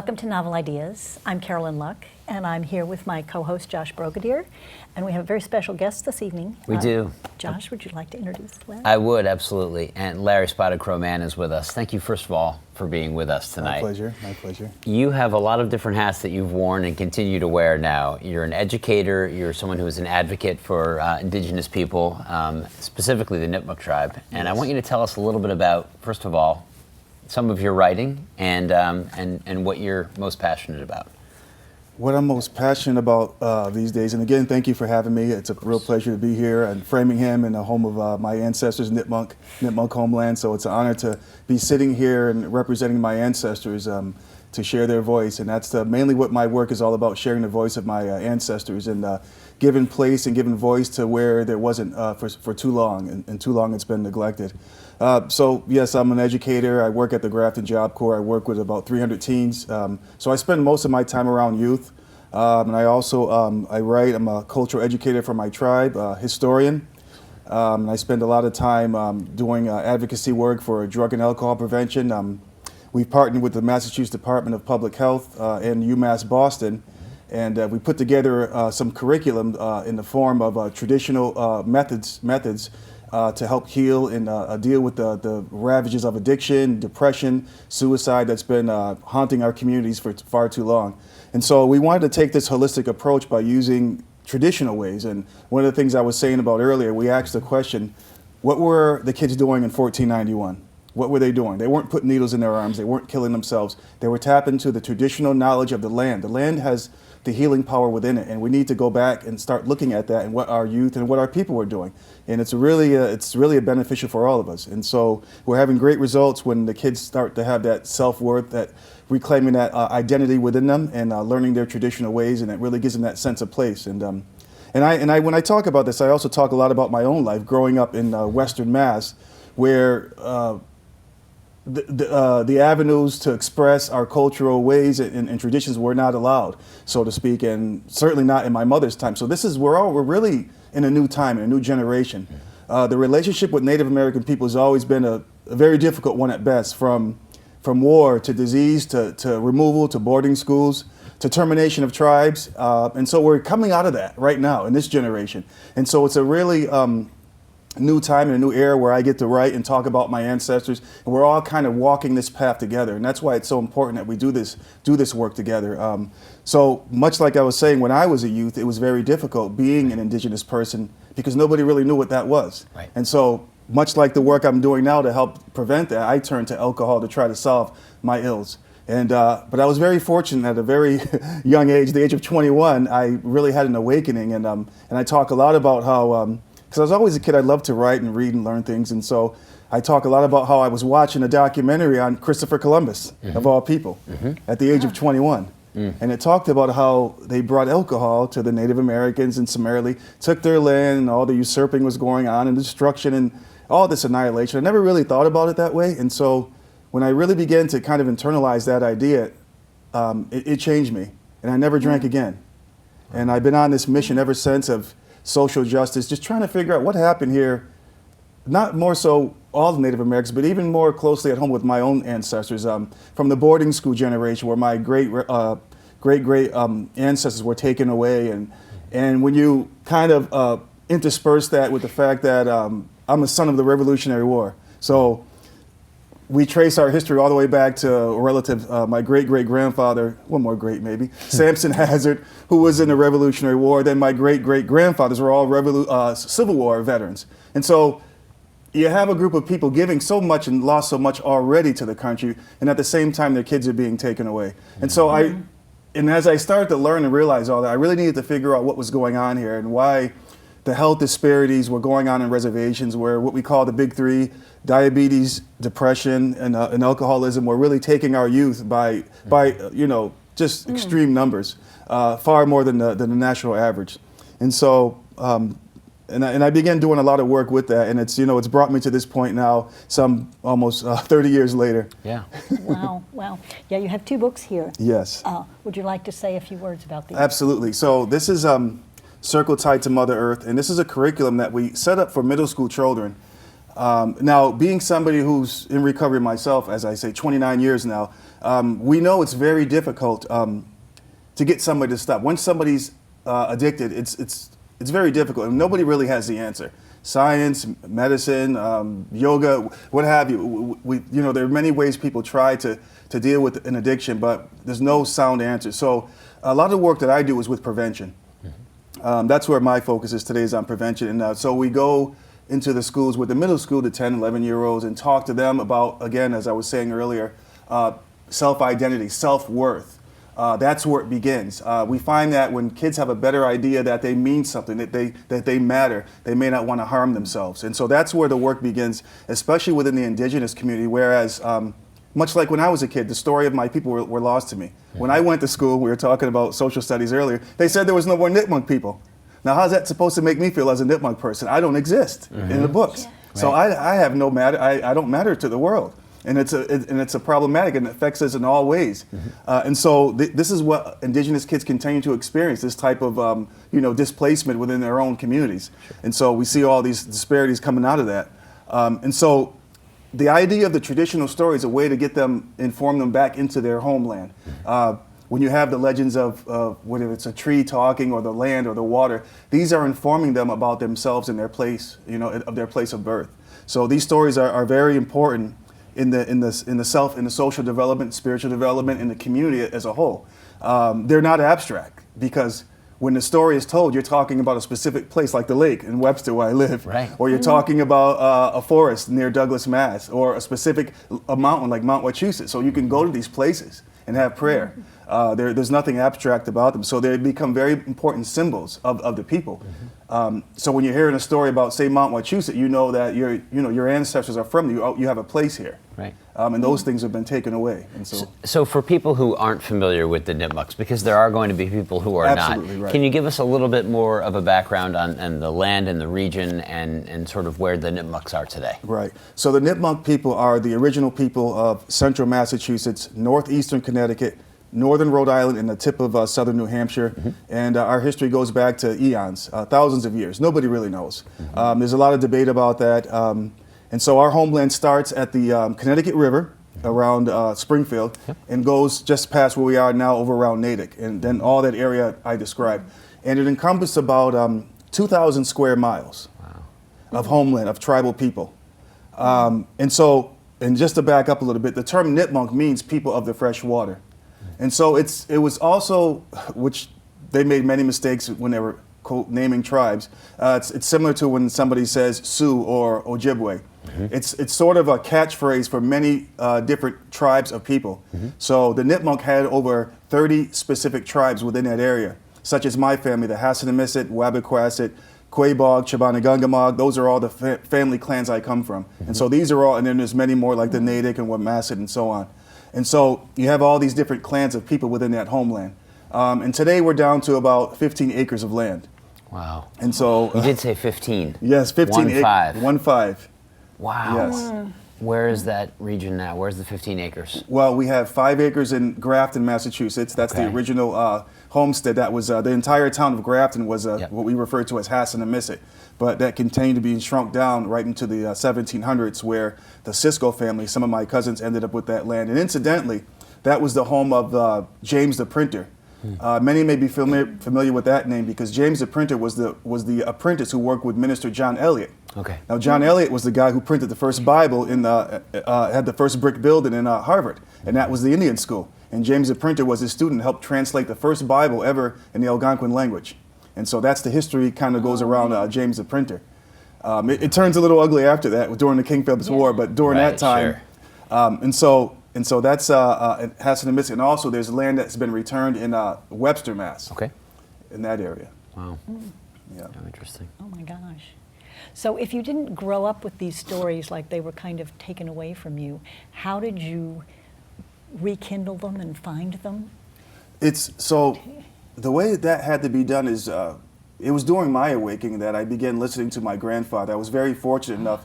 Welcome to Novel Ideas. I'm Carolyn Luck, and I'm here with my co-host Josh Brogadier, and we have a very special guest this evening. We do. Josh, would you like to introduce Larry? I would, absolutely. And Larry Spotted Crow Mann is with us. Thank you, first of all, for being with us tonight. My pleasure, my pleasure. You have a lot of different hats that you've worn and continue to wear now. You're an educator, you're someone who is an advocate for Indigenous people, specifically the Nipmuc tribe. And I want you to tell us a little bit about, first of all, some of your writing and what you're most passionate about. What I'm most passionate about these days, and again, thank you for having me. It's a real pleasure to be here and Framingham in the home of my ancestors, Nipmuc homeland. So it's an honor to be sitting here and representing my ancestors to share their voice. And that's mainly what my work is all about, sharing the voice of my ancestors and giving place and giving voice to where there wasn't for too long, and too long it's been neglected. So yes, I'm an educator. I work at the Grafton Job Corps. I work with about 300 teens. So I spend most of my time around youth. And I also I write. I'm a cultural educator for my tribe, historian. And I spend a lot of time doing advocacy work for drug and alcohol prevention. We've partnered with the Massachusetts Department of Public Health and UMass Boston. And we put together some curriculum in the form of traditional methods to help heal and deal with the ravages of addiction, depression, suicide that's been haunting our communities for far too long. And so we wanted to take this holistic approach by using traditional ways. And one of the things I was saying about earlier, we asked the question, what were the kids doing in 1491? What were they doing? They weren't putting needles in their arms. They weren't killing themselves. They were tapping into the traditional knowledge of the land. The land has the healing power within it, and we need to go back and start looking at that and what our youth and what our people were doing. And it's really a beneficial for all of us. And so we're having great results when the kids start to have that self-worth, that reclaiming that identity within them and learning their traditional ways, and it really gives them that sense of place. And when I talk about this, I also talk a lot about my own life growing up in Western Mass, where the avenues to express our cultural ways and traditions were not allowed, so to speak, and certainly not in my mother's time. So we're really in a new time, in a new generation. The relationship with Native American people has always been a very difficult one at best, from war to disease to removal to boarding schools to termination of tribes. And so we're coming out of that right now in this generation. And so it's a really new time and a new era where I get to write and talk about my ancestors, and we're all kind of walking this path together, and that's why it's so important that we do this work together. So much like I was saying, when I was a youth, it was very difficult being an Indigenous person because nobody really knew what that was. Right. And so much like the work I'm doing now to help prevent that, I turned to alcohol to try to solve my ills. And but I was very fortunate at a very young age, the age of 21, I really had an awakening, and I talk a lot about how because I was always a kid, I loved to write and read and learn things. And so I talk a lot about how I was watching a documentary on Christopher Columbus, of all people, at the age of 21. And it talked about how they brought alcohol to the Native Americans and summarily took their land, and all the usurping was going on and destruction and all this annihilation. I never really thought about it that way. And so when I really began to kind of internalize that idea, it changed me. And I never drank again. And I've been on this mission ever since of social justice, just trying to figure out what happened here, not more so all the Native Americans, but even more closely at home with my own ancestors, from the boarding school generation where my great ancestors were taken away. And when you kind of intersperse that with the fact that I'm a son of the Revolutionary War. So we trace our history all the way back to a relative, my great-great-grandfather, one more great maybe, Samson Hazard, who was in the Revolutionary War. Then my great-great-grandfathers were all Civil War veterans. And so you have a group of people giving so much and lost so much already to the country, and at the same time their kids are being taken away. And so as I started to learn and realize all that, I really needed to figure out what was going on here and why the health disparities were going on in reservations, where what we call the big three, diabetes, depression, and alcoholism, were really taking our youth by just extreme numbers, far more than the national average. And so, and I began doing a lot of work with that, and it's brought me to this point now, some almost 30 years later. Yeah. Wow. Yeah, you have two books here. Yes. Would you like to say a few words about these? Absolutely. So this is Circle Tied to Mother Earth, and this is a curriculum that we set up for middle school children. Now, being somebody who's in recovery myself, as I say, 29 years now, we know it's very difficult to get somebody to stop. Once somebody's addicted, it's very difficult, and nobody really has the answer. Science, medicine, yoga, what have you. There are many ways people try to deal with an addiction, but there's no sound answer. So a lot of the work that I do is with prevention. That's where my focus is today, is on prevention. And so we go into the schools with the middle school to 10, 11-year-olds and talk to them about, again, as I was saying earlier, self-identity, self-worth. That's where it begins. We find that when kids have a better idea that they mean something, that they matter, they may not want to harm themselves. And so that's where the work begins, especially within the Indigenous community, whereas much like when I was a kid, the story of my people were lost to me. When I went to school, we were talking about social studies earlier, they said there was no more Nipmuc people. Now, how's that supposed to make me feel as a Nipmuc person? I don't exist in the books. Yeah. So I have no matter. I don't matter to the world, and it's a problematic, and it affects us in all ways. And so this is what Indigenous kids continue to experience: this type of displacement within their own communities. And so we see all these disparities coming out of that. And so the idea of the traditional story is a way to get them, inform them back into their homeland. When you have the legends of whether it's a tree talking or the land or the water, these are informing them about themselves and their place, of their place of birth. So these stories are very important in the social development, spiritual development, in the community as a whole. They're not abstract, because when the story is told, you're talking about a specific place, like the lake in Webster where I live, right. Or you're talking about a forest near Douglas, Mass, or a mountain like Mount Wachusett. So you can go to these places and have prayer. There's nothing abstract about them, so they become very important symbols of the people. So when you're hearing a story about, say, Mount Wachusett, you know that your ancestors are from you. You have a place here, right? And those things have been taken away. And so for people who aren't familiar with the Nipmucs, because there are going to be people who are Absolutely not, right. Can you give us a little bit more of a background on the land and the region and sort of where the Nipmucs are today? Right. So the Nipmuc people are the original people of central Massachusetts, northeastern Connecticut, northern Rhode Island, and the tip of southern New Hampshire. And our history goes back to eons, thousands of years. Nobody really knows. There's a lot of debate about that. And so our homeland starts at the Connecticut River around Springfield and goes just past where we are now over around Natick, and then all that area I described. And it encompassed about 2,000 square miles of homeland, of tribal people. And just to back up a little bit, the term Nipmuc means people of the fresh water. And so it was also, which they made many mistakes when they were naming tribes. It's similar to when somebody says Sioux or Ojibwe. It's sort of a catchphrase for many different tribes of people. So the Nipmuc had over 30 specific tribes within that area, such as my family, the Hassanamisset, Wabiquasset, Quabog, Chabanagungumog. Those are all the family clans I come from. And so these are all, and then there's many more like the Natick and Wamasset and so on. And so you have all these different clans of people within that homeland. And today we're down to about 15 acres of land. Wow. And so you did say 15. Yes, 15 acres. 1-5. Wow. Yes. Where is that region now? Where's the 15 acres? Well, we have 5 acres in Grafton, Massachusetts. That's the original homestead. That was the entire town of Grafton was what we refer to as Hassanamisset. But that continued to be shrunk down right into the 1700s, where the Cisco family, some of my cousins, ended up with that land. And incidentally, that was the home of James the Printer. Many may be familiar with that name because James the Printer was the apprentice who worked with Minister John Eliot. Okay. Now, John Eliot was the guy who printed the first Bible had the first brick building in Harvard, and that was the Indian school. And James the Printer was his student, helped translate the first Bible ever in the Algonquin language. And so that's the history kind of goes around James the Printer. It turns a little ugly after that during the King Philip's War, but during that time, and so that's Hassanamisset, and also there's land that's been returned in Webster, Mass. Okay. In that area. Wow. Yeah. Oh, interesting. Oh my gosh. So if you didn't grow up with these stories, like they were kind of taken away from you, how did you rekindle them and find them? The way that had to be done is, it was during my awakening that I began listening to my grandfather. I was very fortunate enough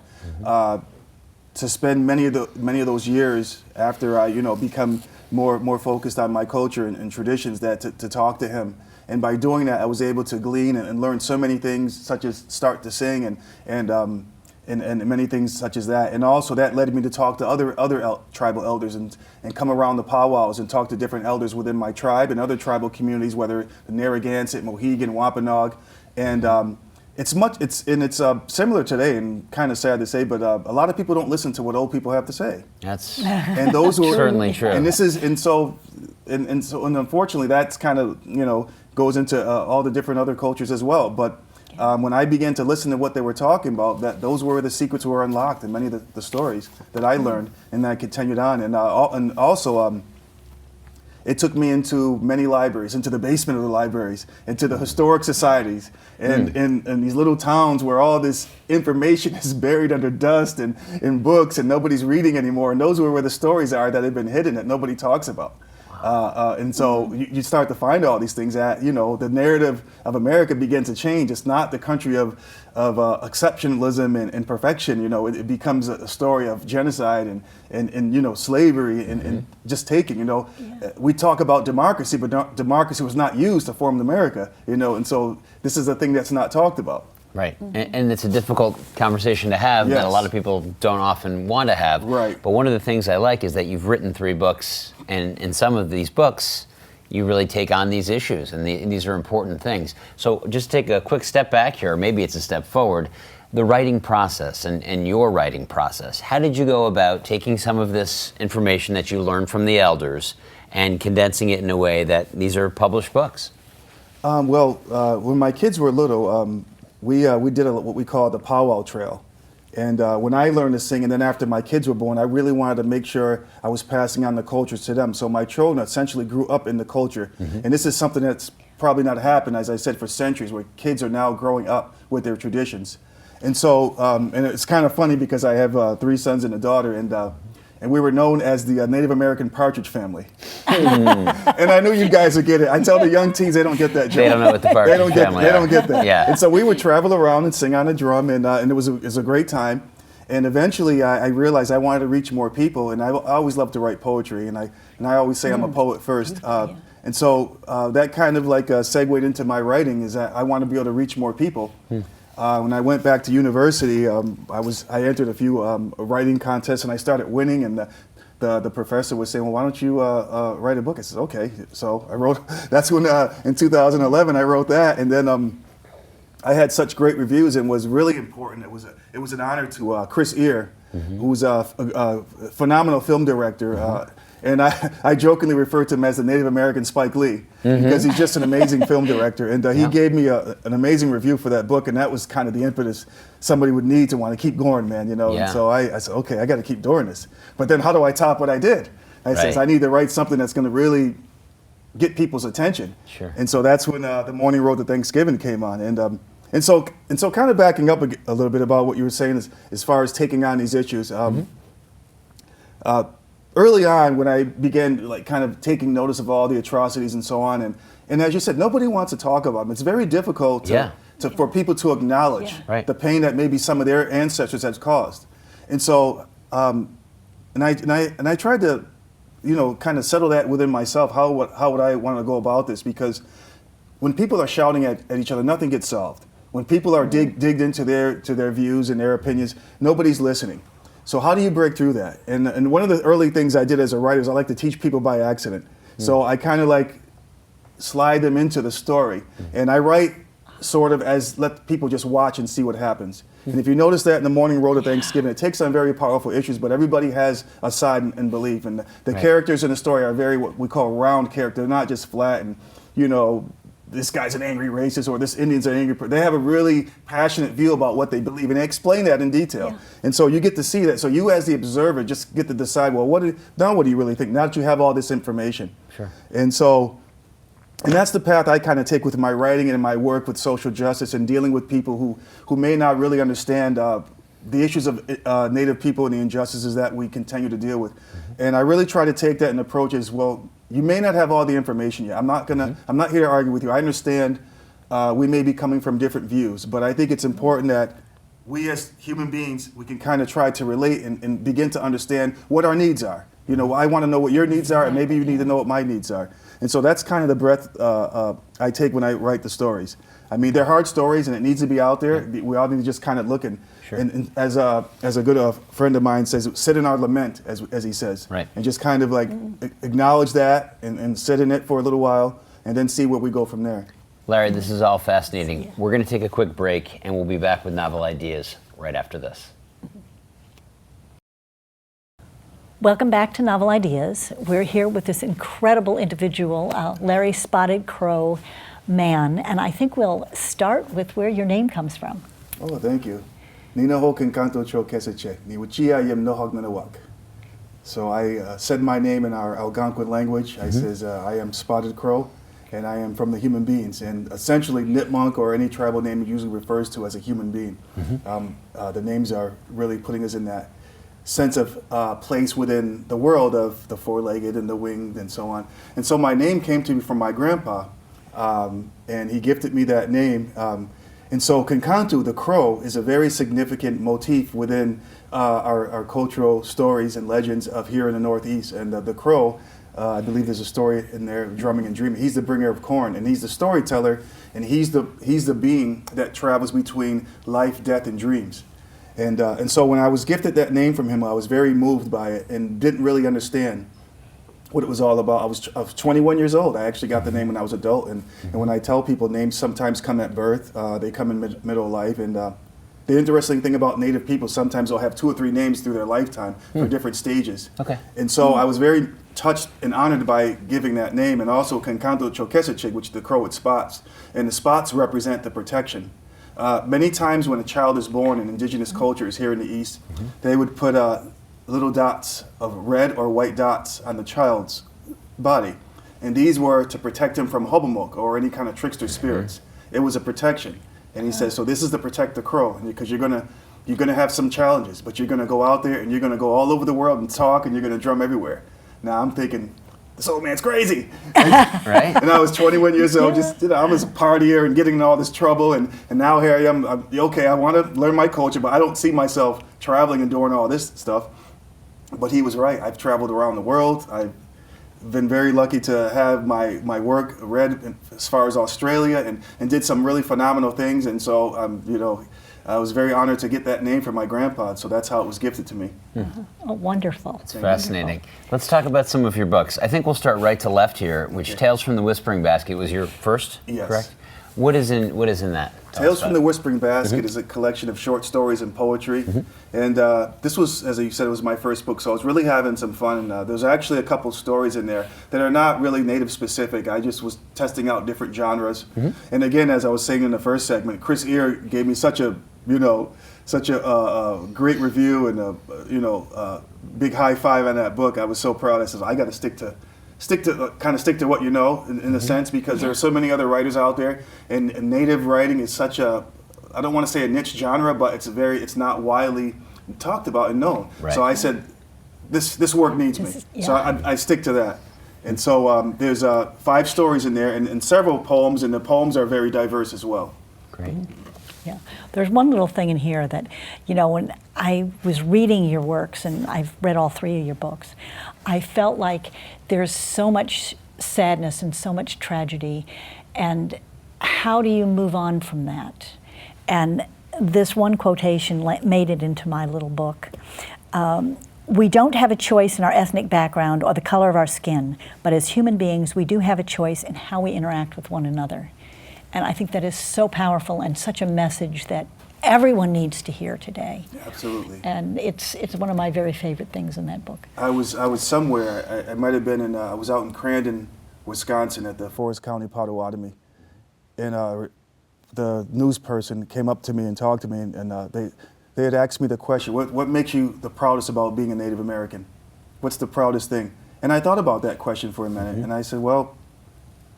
to spend many of those years after I, become more focused on my culture and traditions, that to talk to him. And by doing that, I was able to glean and learn so many things, such as start to sing and and many things such as that. And also that led me to talk to other tribal elders and come around the powwows and talk to different elders within my tribe and other tribal communities, whether the Narragansett, Mohegan, Wampanoag, and it's similar today, and kind of sad to say, but a lot of people don't listen to what old people have to say. That's And those who are, certainly true. And so unfortunately that's kind of goes into all the different other cultures as well. But when I began to listen to what they were talking about, those were the secrets were unlocked in many of the stories that I learned, and that I continued on. And also, it took me into many libraries, into the basement of the libraries, into the historic societies, and in these little towns where all this information is buried under dust and in books, and nobody's reading anymore. And those are where the stories are that have been hidden that nobody talks about. And so you start to find all these things that, the narrative of America began to change. It's not the country of exceptionalism and perfection. It becomes a story of genocide and slavery and just taking. We talk about democracy, but democracy was not used to form America. And so this is a thing that's not talked about. Right, and it's a difficult conversation to have that a lot of people don't often want to have. Right. But one of the things I like is that you've written 3 books, and in some of these books, you really take on these issues, and these are important things. So just take a quick step back here, or maybe it's a step forward. The writing process and your writing process. How did you go about taking some of this information that you learned from the elders and condensing it in a way that these are published books? When my kids were little, we did what we call the powwow trail. And when I learned to sing, and then after my kids were born, I really wanted to make sure I was passing on the culture to them. So my children essentially grew up in the culture. And this is something that's probably not happened, as I said, for centuries, where kids are now growing up with their traditions. And so, and it's kind of funny because I have 3 sons and a daughter, and we were known as the Native American Partridge Family. And I knew you guys would get it. I tell the young teens they don't get that joke. They don't know what the Partridge Family They don't get that. Yeah. And so we would travel around and sing on a drum, and it was a great time. And eventually I realized I wanted to reach more people, and I always loved to write poetry, and I always say I'm a poet first. And so that kind of segued into my writing, is that I want to be able to reach more people. When I went back to university, I entered a few writing contests, and I started winning, and the professor was saying, well, why don't you write a book? I said, okay. So I wrote, that's when in 2011 I wrote that, and then I had such great reviews, and was really important. It was an honor to Chris Ear, who's a phenomenal film director. And I jokingly refer to him as the Native American Spike Lee, because he's just an amazing film director. And he gave me an amazing review for that book, and that was kind of the impetus somebody would need to want to keep going, man. And so I said, okay, I got to keep doing this. But then how do I top what I did? I said, I need to write something that's going to really get people's attention. Sure. And so that's when the Mourning Road to Thanksgiving came on. And so kind of backing up a little bit about what you were saying as far as taking on these issues. Early on, when I began kind of taking notice of all the atrocities and so on, and as you said, nobody wants to talk about them. It's very difficult for people to acknowledge the pain that maybe some of their ancestors have caused. And so, and I tried to, kind of settle that within myself. How would I want to go about this? Because when people are shouting at each other, nothing gets solved. When people are digged into their views and their opinions, nobody's listening. So how do you break through that? And one of the early things I did as a writer is I like to teach people by accident. So I kind of slide them into the story. And I write sort of as let people just watch and see what happens. And if you notice that in the Mourning Road to Thanksgiving, it takes on very powerful issues, but everybody has a side and belief. And the characters in the story are very what we call round characters. They're not just flat and, this guy's an angry racist or this Indian's an angry person. They have a really passionate view about what they believe, and they explain that in detail. Yeah. And so you get to see that. So you as the observer just get to decide, well, what do you really think? Now that you have all this information. Sure. And that's the path I kind of take with my writing and my work with social justice and dealing with people who may not really understand the issues of Native people and the injustices that we continue to deal with. And I really try to take that and approach as, well, you may not have all the information yet. I'm not here to argue with you. I understand we may be coming from different views, but I think it's important that we as human beings, we can kind of try to relate and begin to understand what our needs are. You know, I want to know what your needs are, and maybe you need to know what my needs are. And so that's kind of the breath I take when I write the stories. I mean, they're hard stories, and it needs to be out there. We all need to just kind of look and, Sure. and as a good friend of mine says, sit in our lament, as he says, Right. and just kind of like acknowledge that and sit in it for a little while, and then see where we go from there. Larry, this is all fascinating. We're going to take a quick break, and we'll be back with Novel Ideas right after this. Welcome back to Novel Ideas. We're here with this incredible individual, Larry Spotted Crow Mann, and I think we'll start with where your name comes from. Oh, thank you. Nina ho kankanto cho keseche, ni wachia yem nohog nanawak. So I said my name in our Algonquin language. I says, I am Spotted Crow, and I am from the human beings. And essentially, Nipmuc, or any tribal name, usually refers to as a human being. The names are really putting us in that sense of place within the world of the four-legged and the winged and so on. And so my name came to me from my grandpa, and he gifted me that name. And so Kankantu, the crow, is a very significant motif within our cultural stories and legends of here in the Northeast. And the crow, I believe there's a story in there, drumming and dreaming. He's the bringer of corn, and he's the storyteller, and he's the being that travels between life, death, and dreams. And so when I was gifted that name from him, I was very moved by it and didn't really understand what it was all about. I was 21 years old. I actually got the name when I was adult. And when I tell people names sometimes come at birth, they come in middle of life. And the interesting thing about Native people, sometimes they'll have 2 or 3 names through their lifetime for different stages. Okay. And so I was very touched and honored by giving that name, and also Kankanto Chokesachig, which is the crow with spots. And the spots represent the protection. Many times when a child is born in indigenous cultures here in the East, they would put little dots of red or white dots on the child's body. And these were to protect him from hobomok or any kind of trickster spirits. It was a protection. And he says, so this is to protect the crow, because you're gonna have some challenges, but you're gonna go out there and you're gonna go all over the world and talk, and you're gonna drum everywhere. Now I'm thinking, this old man's crazy. Right? And I was 21 years old, just, I was a partier and getting in all this trouble, and now here I am, okay, I want to learn my culture, but I don't see myself traveling and doing all this stuff. But he was right. I've traveled around the world. I've been very lucky to have my work read as far as Australia, and did some really phenomenal things. And so, you know, I was very honored to get that name from my grandpa. So that's how it was gifted to me. Oh, wonderful. It's fascinating. Let's talk about some of your books. I think we'll start right to left here, which Tales from the Whispering Basket was your first, Yes. correct? What is in that? Tell Tales us from about the it. Whispering Basket is a collection of short stories and poetry. And this was, as you said, it was my first book, so I was really having some fun. And there's actually a couple stories in there that are not really Native specific. I just was testing out different genres. And again, as I was saying in the first segment, Chris Ear gave me such a great review and a big high five on that book. I was so proud. I said, I got to stick to what you know, in a sense, because there are so many other writers out there, and Native writing is such a, I don't want to say a niche genre, but it's not widely talked about and known. Right. So I said, this work needs me. So I stick to that. And so there's 5 stories in there, and several poems, and the poems are very diverse as well. Great. Yeah, there's one little thing in here that, you know, when I was reading your works, and I've read all 3 of your books, I felt like there's so much sadness and so much tragedy, and how do you move on from that? And this one quotation made it into my little book. We don't have a choice in our ethnic background or the color of our skin, but as human beings, we do have a choice in how we interact with one another. And I think that is so powerful and such a message that everyone needs to hear today. Absolutely. And it's one of my very favorite things in that book. I was somewhere. I might have been in. I was out in Crandon, Wisconsin, at the Forest County Potawatomi, and the news person came up to me and talked to me, and they had asked me the question, "What makes you the proudest about being a Native American? What's the proudest thing?" And I thought about that question for a minute, and I said, "Well,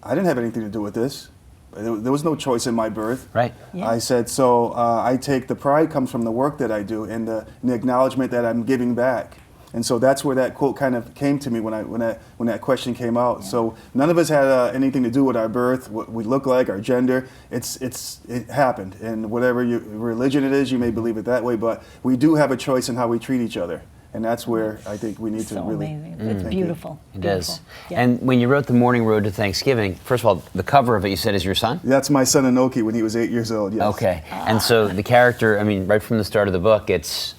I didn't have anything to do with this. There was no choice in my birth." Right. Yeah. I said, so I take the pride comes from the work that I do and the acknowledgement that I'm giving back. And so that's where that quote kind of came to me when that question came out. Yeah. So none of us had anything to do with our birth, what we look like, our gender. It happened, and whatever religion it is, you may believe it that way, but we do have a choice in how we treat each other. And that's where I think we need to So really. amazing. It's beautiful. It beautiful. is. Yeah. And when you wrote the Mourning Road to Thanksgiving, first of all, the cover of it you said is your son? That's my son Inoki when he was 8 years old. Yes. Okay. And so the character, I mean, right from the start of the book, this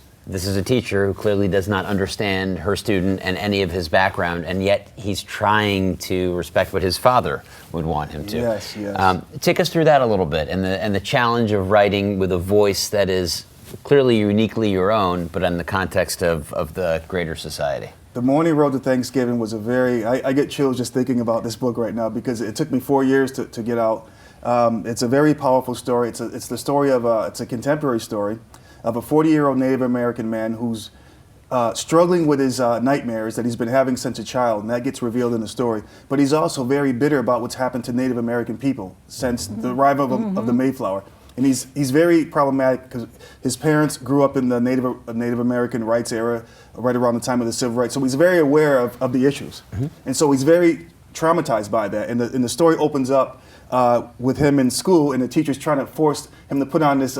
is a teacher who clearly does not understand her student and any of his background, and yet he's trying to respect what his father would want him to. Yes, yes. Take us through that a little bit, and the challenge of writing with a voice that is clearly uniquely your own, but in the context of the greater society. The Mourning Road to Thanksgiving was a very, I get chills just thinking about this book right now because it took me 4 years to get out. It's a very powerful story. It's the story of, it's a contemporary story of a 40-year-old Native American man who's struggling with his nightmares that he's been having since a child, and that gets revealed in the story. But he's also very bitter about what's happened to Native American people since the arrival of the Mayflower. And he's very problematic because his parents grew up in the Native American rights era, right around the time of the civil rights. So he's very aware of the issues, and so he's very traumatized by that. And the story opens up with him in school, and the teacher's trying to force him to put on this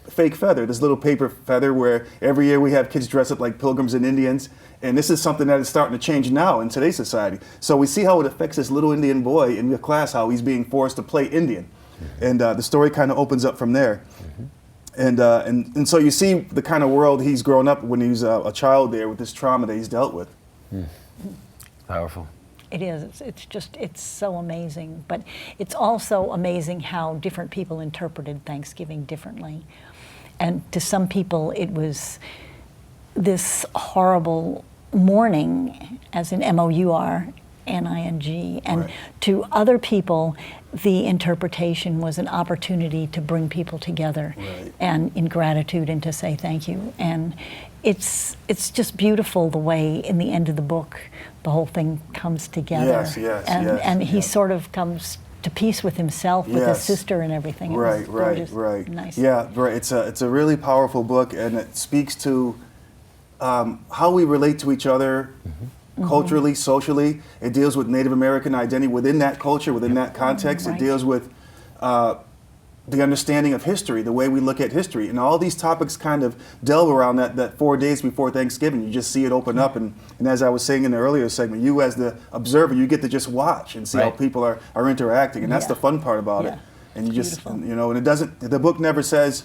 fake feather, this little paper feather, where every year we have kids dress up like pilgrims and Indians. And this is something that is starting to change now in today's society. So we see how it affects this little Indian boy in the class, how he's being forced to play Indian. And the story kind of opens up from there. And so you see the kind of world he's grown up when he was a child there with this trauma that he's dealt with. Powerful. It is. It's so amazing. But it's also amazing how different people interpreted Thanksgiving differently. And to some people, it was this horrible mourning, as in MOURNING. And Right. to other people, the interpretation was an opportunity to bring people together, Right. and in gratitude, and to say thank you. And it's just beautiful the way in the end of the book the whole thing comes together. Yes, and he yes. sort of comes to peace with himself, with his Yes. sister and everything. It was gorgeous. Right. Nice. Yeah, right. It's a really powerful book, and it speaks to how we relate to each other culturally, socially. It deals with Native American identity within that culture, within that context. Right. It deals with the understanding of history, the way we look at history. And all these topics kind of delve around that 4 days before Thanksgiving. You just see it open up. And as I was saying in the earlier segment, you as the observer, you get to just watch and see how Right. people are interacting. And that's Yeah. the fun part about it. Yeah. And you just, Beautiful. and it doesn't, the book never says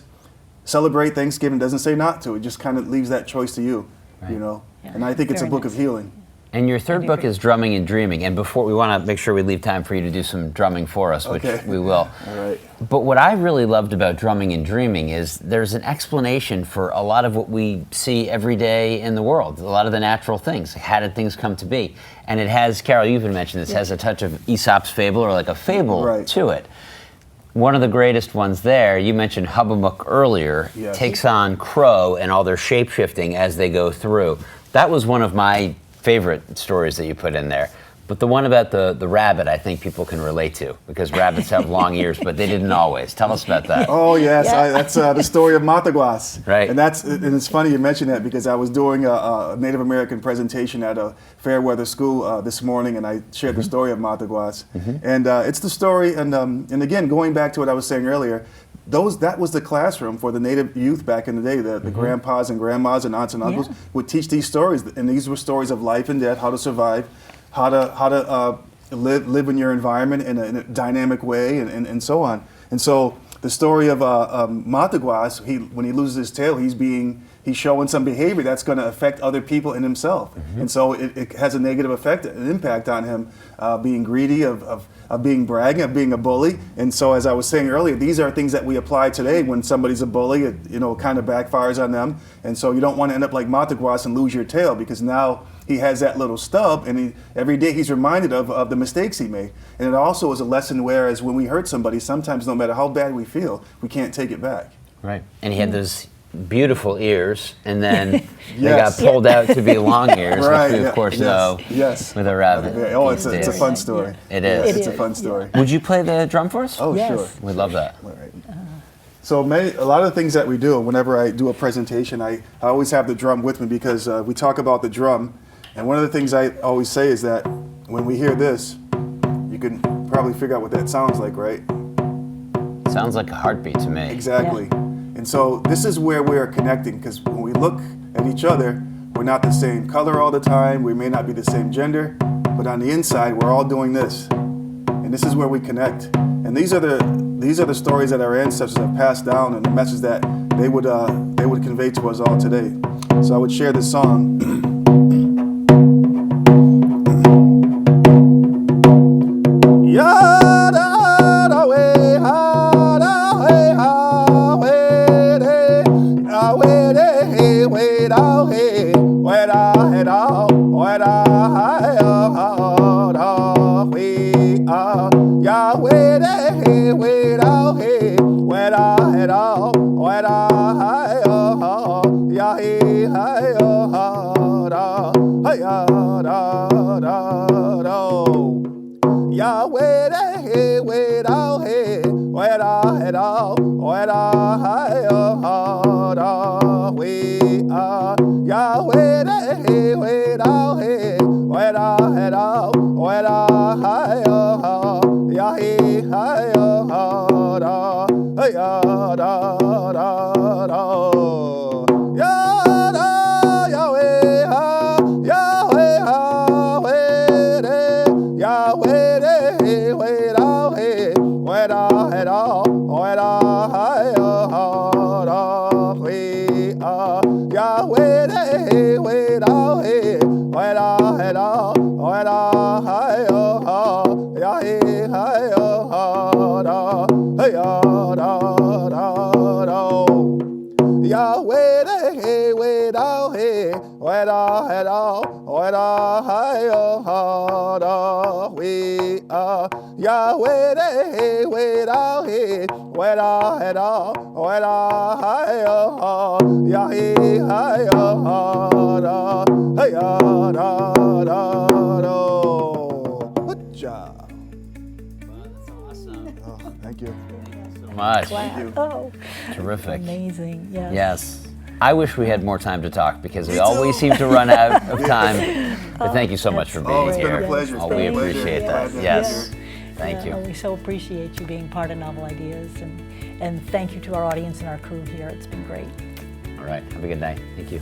celebrate Thanksgiving, doesn't say not to. It just kind of leaves that choice to you, Right. Yeah. And I think it's a Very book of nice. healing. And your third I book agree. is Drumming and Dreaming. And before, we want to make sure we leave time for you to do some drumming for us, which Okay. we will. All right. But what I really loved about Drumming and Dreaming is there's an explanation for a lot of what we see every day in the world, a lot of the natural things. How did things come to be? And it has, Carol, you've been mentioning this, has a touch of Aesop's fable, or like a fable Right. to it. One of the greatest ones there, you mentioned Nipmuc earlier, Yes. takes on Crow and all their shape-shifting as they go through. That was one of my favorite stories that you put in there. But the one about the rabbit, I think people can relate to, because rabbits have long ears, but they didn't always. Tell us about that. Oh yes, Yeah. that's the story of Mataguas. Right. And it's funny you mention that because I was doing a Native American presentation at a Fairweather school this morning, and I shared the story of Mataguas. And it's the story, and again, going back to what I was saying earlier, that was the classroom for the Native youth back in the day. The grandpas and grandmas and aunts and uncles Yeah. would teach these stories, and these were stories of life and death, how to survive, how to live in your environment in a dynamic way, and so on. And so the story of Mataguas, when he loses his tail, he's showing some behavior that's going to affect other people and himself. And so it has a negative effect, an impact on him, being greedy, of being bragging, of being a bully. And so, as I was saying earlier, these are things that we apply today. When somebody's a bully, it kind of backfires on them. And so you don't want to end up like Mataguas and lose your tail, because now he has that little stub, and every day he's reminded of the mistakes he made. And it also is a lesson, whereas when we hurt somebody, sometimes no matter how bad we feel, we can't take it back. Right. And he had those beautiful ears, and then they Yes. got pulled out to be long ears, Right, which we, yeah, of course, yes, know yes. with a rabbit. Oh, it's these a days. fun story. It Yes, is. it's It a fun is, story. Would you play the drum for us? Oh, Yes. sure. We'd love that. All right. So a lot of the things that we do, whenever I do a presentation, I always have the drum with me, because we talk about the drum. And one of the things I always say is that when we hear this, you can probably figure out what that sounds like, right? Sounds like a heartbeat to me. Exactly. And so this is where we are connecting, because when we look at each other, We're not the same color all the time. We may not be the same gender, but on the inside, we're all doing this. And this is where we connect. And these are the stories that our ancestors have passed down, and the message that they would convey to us all today. So I would share this song. Good job. That's awesome. Oh, thank you. So much. Wow. Oh, Terrific. amazing. Yes. Yes. I wish we had more time to talk because we Me always too. seem to run out of time. But thank you so much for That's being Oh, it's here. been a pleasure. Oh, It's we been a pleasure. appreciate that. Glad to be Yes. here. Thank you. We so appreciate you being part of Novel Ideas, and thank you to our audience and our crew here. It's been great. All right. Have a good night. Thank you.